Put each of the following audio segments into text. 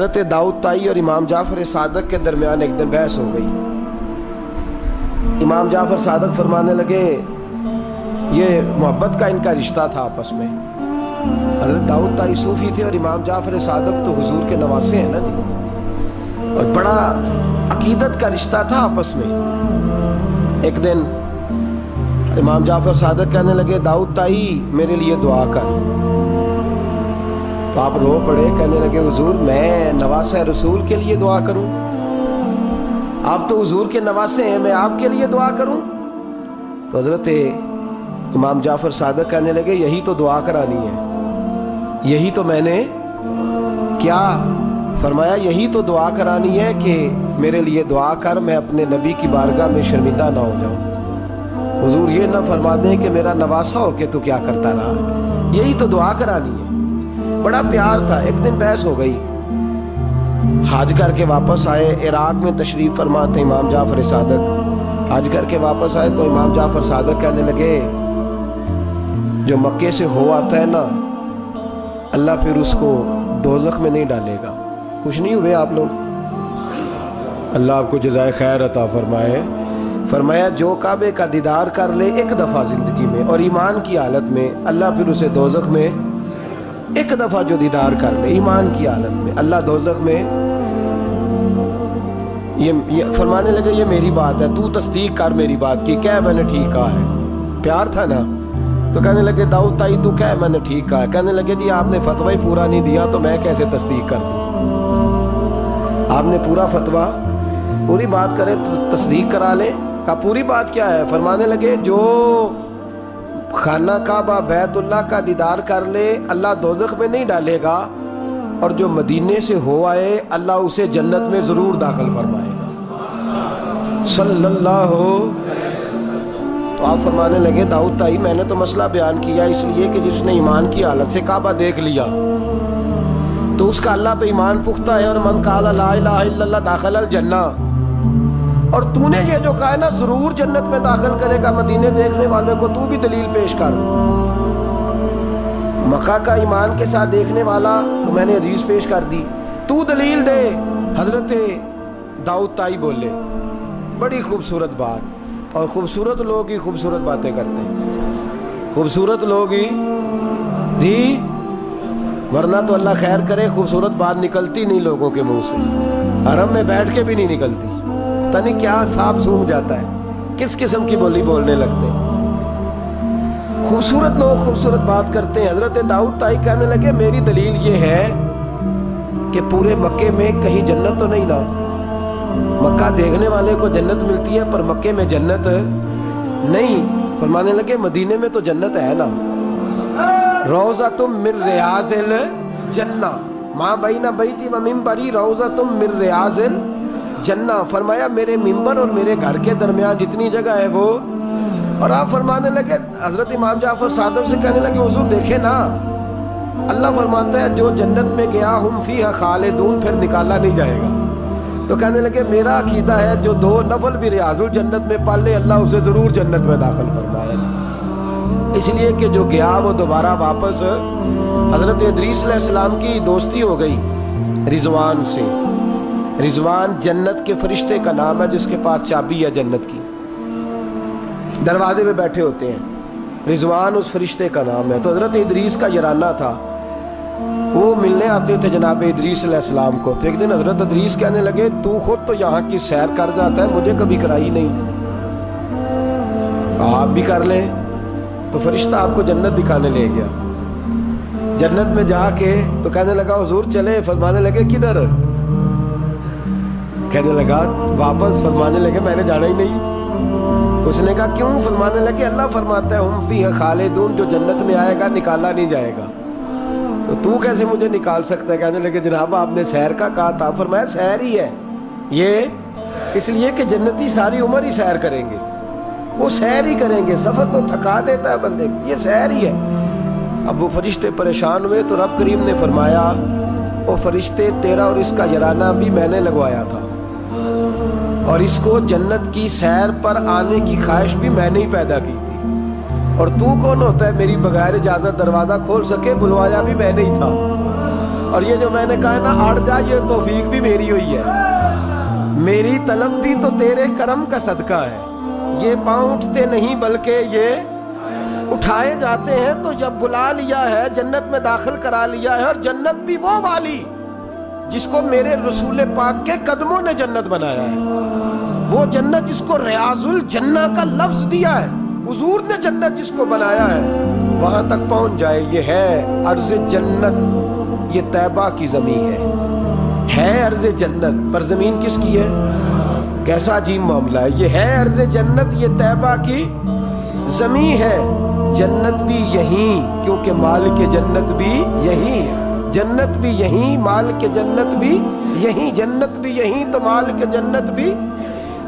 حضرت داؤد طائی اور امام جعفر صادق کے درمیان ایک دن بحث ہو گئی۔ امام جعفر صادق فرمانے لگے یہ محبت کا ان کا رشتہ تھا آپس میں۔ حضرت داؤد طائی صوفی تھے اور امام جعفر صادق تو حضور کے نواسے ہیں نا جی، اور بڑا عقیدت کا رشتہ تھا آپس میں۔ ایک دن امام جعفر صادق کہنے لگے داؤد طائی میرے لیے دعا کر، تو آپ رو پڑے، کہنے لگے حضور میں نواسہ رسول کے لیے دعا کروں؟ آپ تو حضور کے نواسے ہیں، میں آپ کے لیے دعا کروں؟ تو حضرت امام جعفر صادق کہنے لگے یہی تو دعا کرانی ہے، یہی تو میں نے کیا فرمایا، یہی تو دعا کرانی ہے کہ میرے لیے دعا کر، میں اپنے نبی کی بارگاہ میں شرمندہ نہ ہو جاؤں۔ حضور یہ نہ فرما دیں کہ میرا نواسہ ہو کے تو کیا کرتا رہا، یہی تو دعا کرانی ہے۔ بڑا پیار تھا۔ ایک دن بحث ہو گئی، حج کر کے واپس آئے، عراق میں تشریف فرما تھے امام جعفر صادق، حج کر کے واپس آئے تو امام جعفر صادق کہنے لگے جو مکے سے ہو آتا ہے نا، اللہ پھر اس کو دوزخ میں نہیں ڈالے گا۔ خوش نہیں ہوئے آپ لوگ؟ اللہ آپ کو جزائے خیر عطا فرمائے۔ فرمایا جو کعبے کا دیدار کر لے ایک دفعہ زندگی میں اور ایمان کی حالت میں، اللہ پھر اسے دوزخ میں ایک دفعہ جو دیدار کر لے ایمان کی حالت میں، اللہ دوزخ میں یہ فرمانے لگے یہ میری بات ہے، تو تصدیق کر میری بات کی، کہہ میں نے ٹھیک کہا ہے۔ پیار تھا نا، تو کہنے لگے داؤد طائی تو کہہ میں نے ٹھیک کہا ہے۔ کہنے لگے جی آپ نے فتویٰ ہی پورا نہیں دیا تو میں کیسے تصدیق کر دوں؟ آپ نے پورا فتویٰ پوری بات کرے تو تصدیق کرا لیں۔ کہا پوری بات کیا ہے؟ فرمانے لگے جو خانہ کعبہ بیت اللہ کا دیدار کر لے اللہ دوزخ میں نہیں ڈالے گا، اور جو مدینے سے ہو آئے اللہ اسے جنت میں ضرور داخل فرمائے گا صلی اللہ۔ تو آپ فرمانے لگے داؤد طائی میں نے تو مسئلہ بیان کیا اس لیے کہ جس نے ایمان کی حالت سے کعبہ دیکھ لیا تو اس کا اللہ پہ ایمان پختہ ہے، اور من قال لا الہ الا اللہ داخل الجنہ، اور تو نے یہ جو کہا ہے نا ضرور جنت میں داخل کرے گا مدینے دیکھنے والے کو، تو بھی دلیل پیش کر۔ مکہ کا ایمان کے ساتھ دیکھنے والا تو میں نے حدیث پیش کر دی، تو دلیل دے۔ حضرت داؤد طائی بولے بڑی خوبصورت بات، اور خوبصورت لوگ ہی خوبصورت باتیں کرتے ہیں، خوبصورت لوگ ہی جی، ورنہ تو اللہ خیر کرے خوبصورت بات نکلتی نہیں لوگوں کے منہ سے، حرم میں بیٹھ کے بھی نہیں نکلتی، پتہ نہیں کیا سانپ سونگھ جاتا ہے، کس قسم کی بولی بولنے لگتے ہیں۔ خوبصورت لوگ خوبصورت بات کرتے ہیں۔ حضرت داؤد طائی کہنے لگے میری دلیل یہ ہے کہ پورے مکے میں کہیں جنت تو نہیں نا، مکہ دیکھنے والے کو جنت ملتی ہے پر مکے میں جنت نہیں۔ فرمانے لگے مدینے میں تو جنت ہے نا، روضۃ من ریاض الجنہ ما بین بیتی و منبری روضۃ من ریاض الجنہ۔ فرمایا میرے منبر اور میرے گھر کے درمیان جتنی جگہ ہے وہ، اور آپ فرمانے لگے حضرت امام جعفر صادق سے کہنے لگے حضور دیکھیں نا، اللہ فرماتا ہے جو جنت میں گیا ہم فیہا خالدون، پھر نکالا نہیں جائے گا۔ تو کہنے لگے میرا عقیدہ ہے جو دو نفل بھی ریاض الجنت میں پال لے اللہ اسے ضرور جنت میں داخل فرمائے، اس لیے کہ جو گیا وہ دوبارہ واپس۔ حضرت ادریس علیہ السلام کی دوستی ہو گئی رضوان سے۔ رضوان جنت کے فرشتے کا نام ہے جس کے پاس چابی ہے جنت کی، دروازے پہ بیٹھے ہوتے ہیں، رضوان اس فرشتے کا نام ہے۔ تو حضرت ادریس کا یارانہ تھا، وہ ملنے آتے تھے جناب ادریس علیہ السلام کو۔ تو ایک دن حضرت ادریس کہنے لگے تو خود تو یہاں کی سیر کر جاتا ہے، مجھے کبھی کرائی نہیں، آپ بھی کر لیں۔ تو فرشتہ آپ کو جنت دکھانے لے گیا، جنت میں جا کے تو کہنے لگا حضور چلے، فرمانے لگے کدھر؟ کہنے لگا واپس، فرمانے لگے میں نے جانا ہی نہیں۔ اس نے کہا کیوں؟ فرمانے لگے اللہ فرماتا ہے ہم فیہا خالدون، جو جنت میں آئے گا نکالا نہیں جائے گا، تو کیسے مجھے نکال سکتا ہے؟ کہنے لگے جناب آپ نے سیر کا کہا تھا۔ فرمایا سیر ہی ہے یہ، اس لیے کہ جنتی ساری عمر ہی سیر کریں گے، وہ سیر ہی کریں گے، سفر تو تھکا دیتا ہے بندے کو، یہ سیر ہی ہے۔ اب وہ فرشتے پریشان ہوئے تو رب کریم نے فرمایا وہ فرشتے تیرا اور اس کا یارانہ بھی میں نے لگوایا تھا، اور اس کو جنت کی سیر پر آنے کی خواہش بھی میں نے ہی پیدا کی تھی، اور تو کون ہوتا ہے میری بغیر اجازت دروازہ کھول سکے؟ بلوایا بھی میں نہیں تھا۔ اور یہ جو میں نے کہا نا اڑ جا، یہ توفیق بھی میری ہوئی ہے، میری طلب بھی تو تیرے کرم کا صدقہ ہے۔ یہ پاؤں اٹھتے نہیں بلکہ یہ اٹھائے جاتے ہیں، تو جب بلا لیا ہے جنت میں داخل کرا لیا ہے، اور جنت بھی وہ والی جس کو میرے رسول پاک کے قدموں نے جنت بنایا ہے، وہ جنت جس کو ریاض الجنہ کا لفظ دیا ہے، حضور نے جنت جس کو بنایا ہے، وہاں تک پہنچ جائے۔ یہ ہے عرض جنت، یہ طیبہ کی زمین ہے عرض جنت، پر زمین کس کی ہے؟ کیسا عجیب معاملہ ہے۔ یہ ہے عرض جنت، یہ طیبہ کی زمین ہے، جنت بھی یہیں، کیونکہ مالک جنت بھی یہیں ہے، جنت بھی یہیں، مالک جنت بھی یہیں، جنت بھی یہیں تو مالک جنت بھی۔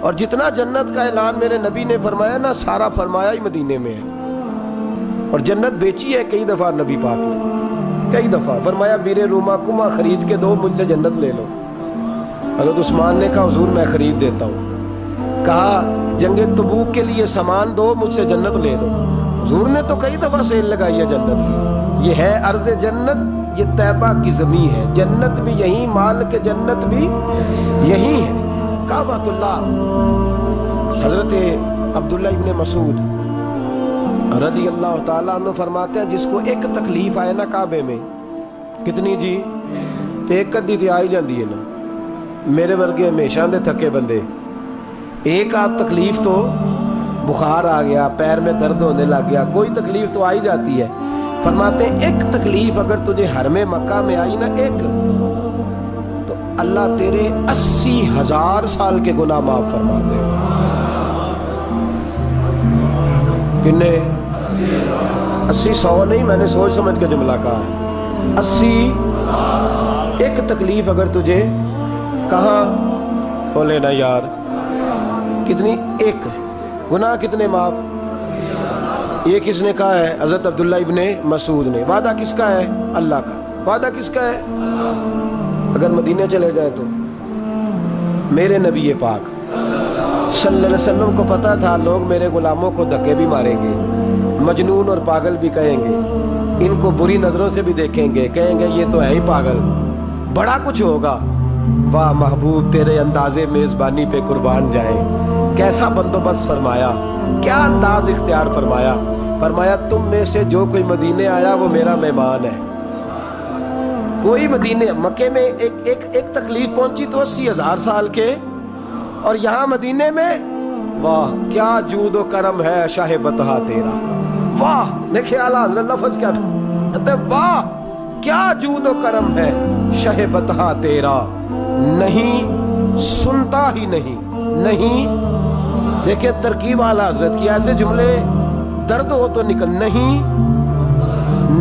اور جتنا جنت کا اعلان میرے نبی نے فرمایا نا، سارا فرمایا ہی مدینے میں ہے۔ اور جنت بیچی ہے کئی دفعہ نبی پاک نے، کئی دفعہ فرمایا بیرے روما کما خرید کے دو، مجھ سے جنت لے لو۔ حضرت عثمان نے کہا حضور میں خرید دیتا ہوں۔ کہا جنگ تبوک کے لیے سامان دو، مجھ سے جنت لے لو۔ حضور نے تو کئی دفعہ سیل لگائی ہے جنت کی۔ یہ ہے عرض جنت، یہ طیبہ کی زمین ہے، جنت بھی یہیں، مال کے جنت بھی یہیں ہے۔ کعبۃ اللہ، حضرت عبداللہ ابن مسعود رضی اللہ تعالیٰ عنہ فرماتے ہیں جس کو ایک تکلیف آئے نا کعبے میں، کتنی جی؟ ایک کدی تے آئی جاندی ہے نا، میرے ورگے ہمیشہ دے تھکے بندے، ایک آپ تکلیف تو بخار آ گیا، پیر میں درد ہونے لگ گیا، کوئی تکلیف تو آئی جاتی ہے۔ فرماتے ہیں ایک تکلیف اگر تجھے حرم مکہ میں آئی نا، ایک، تو اللہ تیرے 80,000 سال کے گناہ معاف فرما دے۔ کنے 80 100 نہیں، میں نے سوچ سمجھ کے جملہ کہا، 80 ایک تکلیف اگر تجھے، کہاں بولے نا یار، کتنی؟ ایک، گناہ کتنے معاف؟ یہ کس نے کہا ہے؟ حضرت عبداللہ ابن مسعود نے۔ وعدہ کس کا ہے؟ اللہ کا۔ وعدہ کس کا ہے؟ اگر مدینے چلے جائیں تو میرے نبی پاک صلی اللہ علیہ وسلم کو پتا تھا لوگ میرے غلاموں کو دھکے بھی ماریں گے، مجنون اور پاگل بھی کہیں گے، ان کو بری نظروں سے بھی دیکھیں گے، کہیں گے یہ تو ہے ہی پاگل، بڑا کچھ ہوگا۔ واہ محبوب تیرے انداز میزبانی پہ قربان جائیں، کیسا بندوبست فرمایا، کیا انداز اختیار فرمایا۔ فرمایا تم میں سے جو کوئی مدینے آیا وہ میرا مہمان ہے۔ کوئی مدینے، مکے میں ایک تکلیف پہنچی تو 80,000 سال کے، اور یہاں مدینے میں واہ کیا جود و کرم ہے شاہ بطحہ تیرا۔ واہ دیکھیں اعلیٰ حضرت لفظ کیا کہتے، واہ کیا جود و کرم ہے شاہ بطحہ تیرا، نہیں سنتا ہی نہیں، دیکھیں ترکیب اعلیٰ حضرت کی، ایسے جملے درد ہو تو نکل،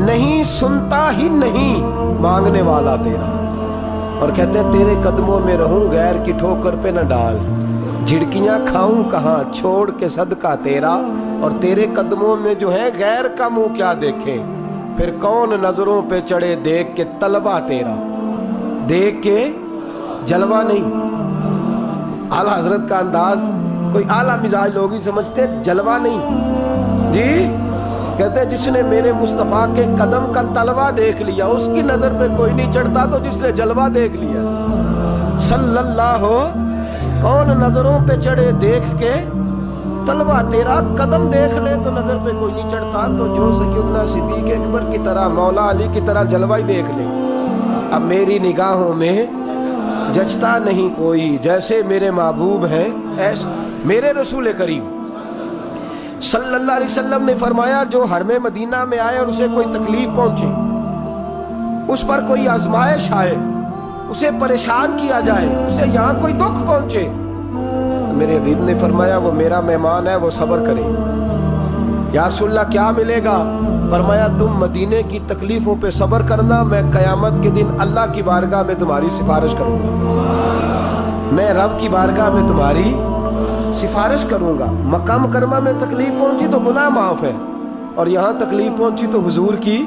نہیں سنتا ہی نہیں مانگنے والا تیرا، اور کہتے ہیں تیرے قدموں میں رہوں غیر کی ٹھوکر پہ نہ ڈال، جھڑکیاں کھاؤں کہاں چھوڑ کے صدقہ تیرا، اور تیرے قدموں میں جو ہے غیر کا منہ کیا دیکھیں، پھر کون نظروں پہ چڑھے دیکھ کے طلبہ تیرا، دیکھ کے جلوہ نہیں۔ اعلیٰ حضرت کا انداز کوئی اعلیٰ مزاج لوگ ہی سمجھتے، جلوہ نہیں جی، کہتے ہیں جس نے میرے مصطفیٰ کے قدم کا تلوہ دیکھ لیا اس کی نظر پہ کوئی نہیں چڑھتا، تو جس نے جلوہ دیکھ لیا صلی اللہ ہو، کون نظروں پہ چڑھے دیکھ کے تلوہ تیرا، قدم دیکھ لے تو نظر پہ کوئی نہیں چڑھتا، تو جو سیدنا صدیق اکبر کی طرح مولا علی کی طرح جلوہ ہی دیکھ لے۔ اب میری نگاہوں میں جچتا نہیں کوئی، جیسے میرے محبوب ہیں ایسے میرے رسول کریم صلی اللہ علیہ وسلم نے فرمایا جو حرم مدینہ میں آئے اور اسے کوئی تکلیف پہنچے، اس پر کوئی آزمائش آئے، اسے پریشان کیا جائے، اسے یہاں کوئی دکھ پہنچے، میرے حبیب نے فرمایا وہ میرا مہمان ہے، وہ صبر کرے۔ یا رسول اللہ کیا ملے گا؟ فرمایا تم مدینے کی تکلیفوں پہ صبر کرنا، میں قیامت کے دن اللہ کی بارگاہ میں تمہاری سفارش کروں گا، میں رب کی بارگاہ میں تمہاری سفارش کروں گا۔ مکہ مکرمہ میں تکلیف پہنچی تو گناہ معاف ہے، اور یہاں تکلیف پہنچی تو حضور کی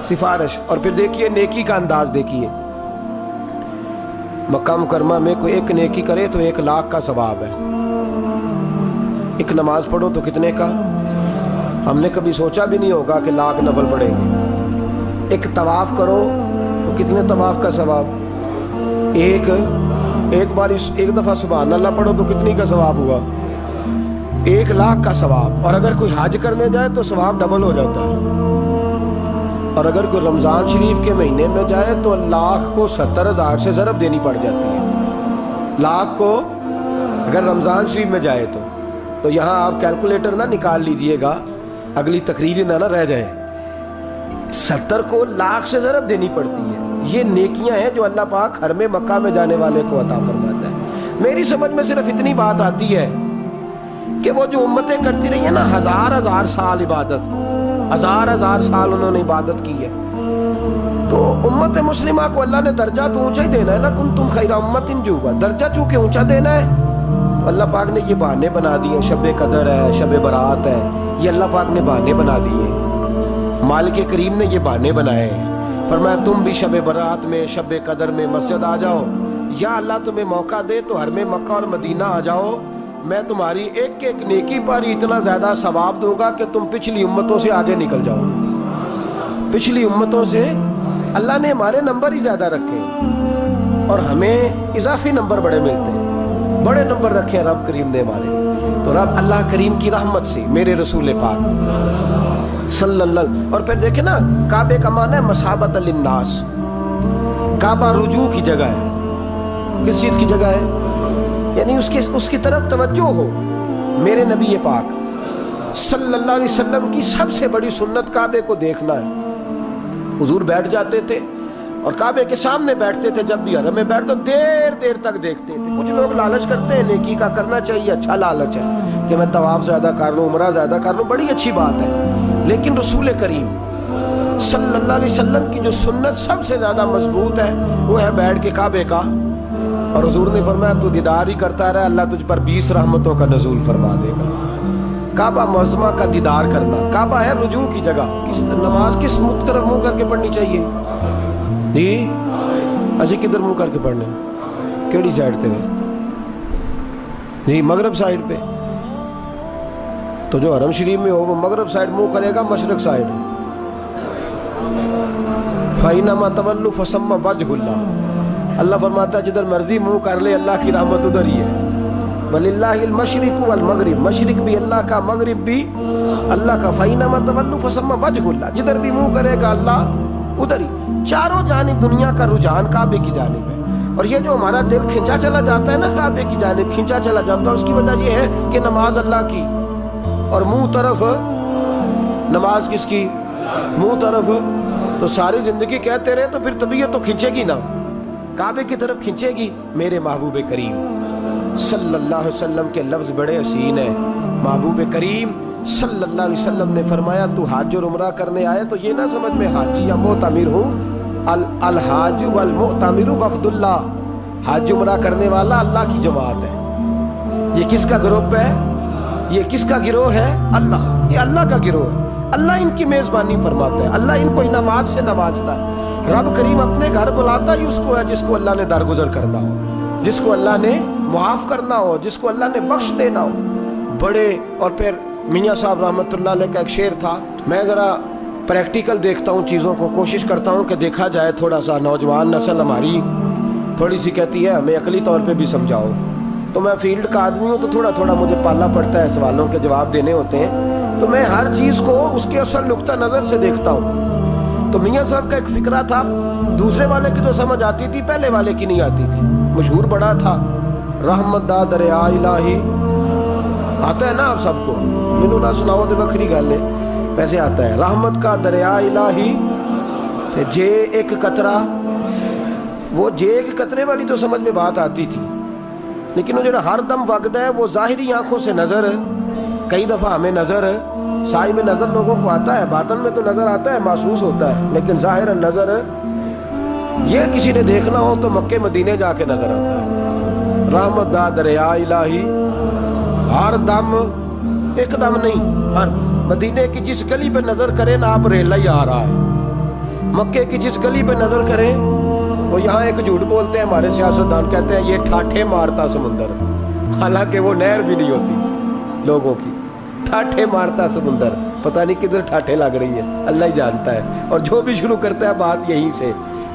سفارش۔ اور پھر دیکھیے نیکی کا انداز دیکھیے، مکہ مکرمہ میں کوئی ایک نیکی کرے تو 1,00,000 کا ثواب ہے، ایک نماز پڑھو تو کتنے کا؟ ہم نے کبھی سوچا بھی نہیں ہوگا کہ 1,00,000 نفل پڑھیں گے۔ ایک طواف کرو تو کتنے طواف کا ثواب؟ ایک بار ایک دفعہ سبحان اللہ پڑھو تو کتنی کا ثواب ہوا؟ 1,00,000 کا ثواب. اور اگر کوئی حج کرنے جائے تو ثواب ڈبل ہو جاتا ہے. اور اگر کوئی رمضان شریف کے مہینے میں جائے تو 1,00,000 کو 70,000 سے ضرب دینی پڑ جاتی ہے. 1,00,000 کو اگر رمضان شریف میں جائے تو یہاں آپ کیلکولیٹر نہ نکال لیجئے گا، اگلی تقریر نہ رہ جائے. 70 کو 1,00,000 سے ضرب دینی پڑتی ہے. یہ نیکیاں ہیں جو اللہ پاک حرم مکہ میں جانے والے کو عطا فرماتا ہے. میری سمجھ میں صرف اتنی بات آتی ہے کہ وہ جو امتیں کرتی رہی ہیں نا، 1000 سال عبادت، 1000 سال انہوں نے عبادت کی ہے، تو امت مسلمہ کو اللہ نے درجہ تو اونچا ہی دینا ہے نا. کنتم خیر امت جو ہوا درجہ چونکہ اونچا دینا ہے، تو اللہ پاک نے یہ بہانے بنا دیے. شب قدر ہے، شب برات ہے، یہ اللہ پاک نے بہانے بنا دیے. مالک کریم نے یہ بہانے بنائے ہیں. فرمایا تم بھی شب برات میں، شب قدر میں مسجد آ جاؤ، یا اللہ تمہیں موقع دے تو حرم مکہ اور مدینہ آ جاؤ. میں تمہاری ایک ایک نیکی پر اتنا زیادہ ثواب دوں گا کہ تم پچھلی امتوں سے آگے نکل جاؤ. پچھلی امتوں سے اللہ نے ہمارے نمبر ہی زیادہ رکھے اور ہمیں اضافی نمبر بڑے ملتے ہیں. بڑے نمبر رکھے ہیں رب کریم نے ہمارے. تو رب اللہ کریم کی رحمت سے میرے رسول پاک صلی اللہ. اور پھر دیکھیں نا، کعبے کا معنی ہے مسابت للناس. کعبہ رجوع کی جگہ ہے. کس چیز کی جگہ ہے؟ یعنی اس کی طرف توجہ ہو. میرے نبی پاک صلی اللہ علیہ وسلم کی سب سے بڑی سنت کعبے کو دیکھنا ہے. حضور بیٹھ جاتے تھے اور کعبے کے سامنے بیٹھتے تھے. جب بھی حرم میں بیٹھتے دیر تک دیکھتے تھے. کچھ لوگ لالچ کرتے ہیں، نیکی کا کرنا چاہیے، اچھا لالچ ہے کہ میں طواف زیادہ کر لوں، عمرہ زیادہ کر لوں، بڑی اچھی بات ہے. لیکن رسول کریم صلی اللہ علیہ وسلم کی جو سنت سب سے زیادہ مضبوط ہے وہ ہے بیٹھ کے کعبے کا. اور حضور نے فرمایا تو دیدار ہی کرتا رہے، اللہ تجھ پر 20 رحمتوں کا نزول فرما دے گا. کعبہ معظمہ کا دیدار کرنا. کعبہ ہے رجوع کی جگہ. نماز کس طرف منہ کر کے پڑھنی چاہیے جی؟ اچھا کدھر منہ کر کے پڑھنے؟ کیڑی سائڈ پہ جی؟ مغرب سائڈ پہ. تو جو حرم شریف میں ہو وہ مغرب سائڈ منہ کرے گا، مشرق سائڈ. فَإِنَّمَا تَوَلُّوا فَثَمَّ وَجْهُ اللَّهِ. اللہ فرماتا ہے جدھر مرضی منہ کر لے اللہ کی رحمت ادھر ہی ہے. وَلِلَّهِ الْمَشْرِقُ وَالْمَغْرِبُ. مشرق بھی اللہ کا، مغرب بھی اللہ کا. فَإِنَّمَا تَوَلُّوا فَثَمَّ وَجْهُ اللَّهِ. جدھر بھی منہ کرے گا اللہ ادھر ہی. چاروں جانب دنیا کا رجحان کعبے کی جانب ہے. اور یہ جو ہمارا دل کھینچا چلا جاتا ہے نا کعبے کی جانب، کھینچا چلا جاتا ہے، اس کی وجہ یہ ہے کہ نماز اللہ کی اور منہ طرف نماز کس کی؟ منہ طرف. تو ساری زندگی کہتے رہے تو پھر طبیعت تو کھینچے گی نا، کعبے کی طرف کھینچے گی. میرے محبوب کریم صلی اللہ علیہ وسلم کے لفظ بڑے حسین ہیں. محبوب کریم صلی اللہ علیہ وسلم نے فرمایا تو حج اور عمرہ کرنے آئے تو یہ نہ سمجھ میں حاجی یا معتمر ہوں. الحاج والمعتمر وفد اللہ. حج عمرہ کرنے والا اللہ کی جماعت ہے. یہ کس کا گروپ ہے؟ یہ کس کا گروہ ہے؟ اللہ. یہ اللہ کا گروہ ہے. اللہ ان کی میزبانی فرماتا ہے، اللہ ان کو انعامات سے نوازتا ہے. رب کریم اپنے گھر بلاتا ہی اس کو ہے جس کو اللہ نے درگزر کرنا ہو، جس کو اللہ نے معاف کرنا ہو، جس کو اللہ نے بخش دینا ہو. بڑے. اور پھر میاں صاحب رحمۃ اللہ علیہ کا ایک شعر تھا. میں ذرا پریکٹیکل دیکھتا ہوں چیزوں کو، کوشش کرتا ہوں کہ دیکھا جائے. تھوڑا سا نوجوان نسل ہماری تھوڑی سی کہتی ہے ہمیں عقلی طور پہ بھی سمجھاؤ. تو میں فیلڈ کا آدمی ہوں تو تھوڑا تھوڑا مجھے پالنا پڑتا ہے، سوالوں کے جواب دینے ہوتے ہیں. تو میں ہر چیز کو اس کے اصل نقطہ نظر سے دیکھتا ہوں. تو میاں صاحب کا ایک فکرہ تھا، دوسرے والے کی تو سمجھ آتی تھی، پہلے والے کی نہیں آتی تھی. مشہور بڑا تھا، رحمت دا دریا الہی. آتا ہے نا آپ سب کو؟ مینو نہ سناؤ تو بکری گل ہے، ویسے آتا ہے. رحمت کا دریا الہی تے جے ایک قطرہ. وہ جے ایک قطرے والی تو سمجھ میں بات آتی تھی، لیکن وہ جو ہر دم وگدا ہے وہ ظاہری آنکھوں سے نظر، کئی دفعہ ہمیں نظر صاحب نظر لوگوں کو آتا ہے، باطن میں تو نظر آتا ہے، محسوس ہوتا ہے، لیکن ظاہر نظر یہ کسی نے دیکھنا ہو تو مکے مدینے جا کے نظر آتا ہے. رحمت دا دریا الہی ہر دم، ایک دم نہیں، ہر مدینے کی جس گلی پہ نظر کریں نا آپ ریلا ہی آ رہا ہے. مکے کی جس گلی پہ نظر کریں، وہ یہاں ایک جھوٹ بولتے ہیں ہمارے سیاستدان، کہتے ہیں یہ ٹھاٹھے مارتا سمندر، حالانکہ وہ نہر بھی نہیں ہوتی لوگوں کی. ٹھاٹھے مارتا سمندر، پتہ نہیں کدھر ٹھاٹھے لگ رہی ہے، اللہ ہی جانتا ہے. اور جو بھی شروع کرتا ہے بات یہیں سے،